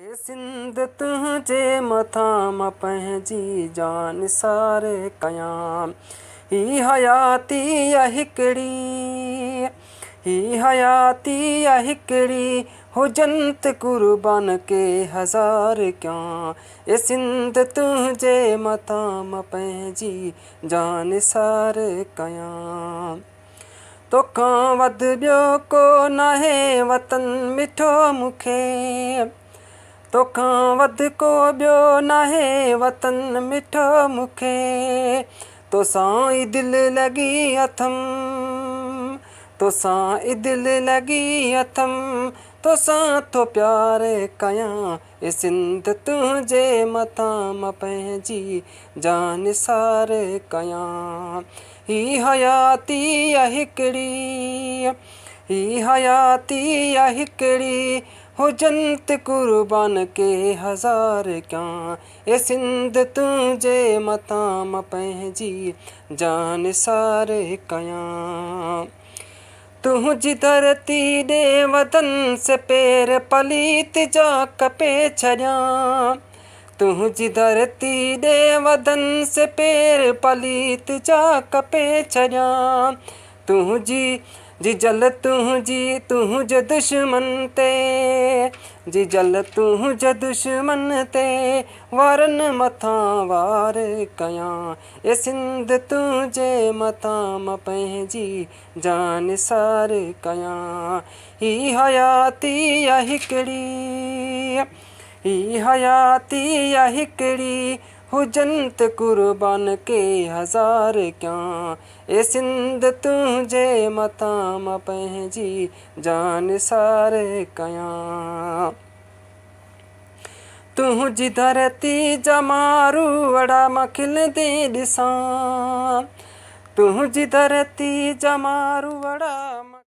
ए सिंध तुंहिंजे मथां मां पंहिंजी जान सारे कयां। ही हयाती हिकिड़ी, ही हयाती हिकिड़ी, हुजंत कुर्बान के हज़ार कयां। ए सिंध तुंहिंजे मथां मां पंहिंजी जान सारे कयां। तोखां वधि ॿियो को नाहे वतन मिठो मूंखे, तोखां वधि को ॿियो नाहे वतन मिठो मूंखे। तोसां ई दिलि लॻी अथम, तोसां ई दिलि लॻी अथम, तोसां थो प्यार कयां। ए सिंध तुंहिंजे मथां मां पंहिंजी जान सार कयां। ही हयाती हिकिड़ी, ही हयाती हिकिड़ी, हुजंत कुर्बान के हज़ार कयां। ए सिंध तुंहिंजे मथां मां पंहिंजी जान सार कयां। तुंहिंजी धरती ॾे वतन से पेर पलीत जा कपे छॾियां। तुंहिंजी धरती ॾे वतन से पेर पलीत जा कपे छॾियां। तुंहिंजी जिजल तुंहिंजे दुश्मन ते, जिजल तुंहिंजे दुश्मन ते, वारनि मथां वार कयां। ए सिंध तुंहिंजे मथां मां पंहिंजी जान सार कयां। ही हयाती हिकिड़ी, ही हयाती हिकिड़ी, हुजंत कुर्बान के हज़ार कयां। ए सिंध तुंहिंजे मथां मां पंहिंजी जान सार कयां। तुंहिंजी धरती जा मारू वड़ा मां खिलंदे ॾिसां, तुंहिंजी धरती जा मारू वड़ा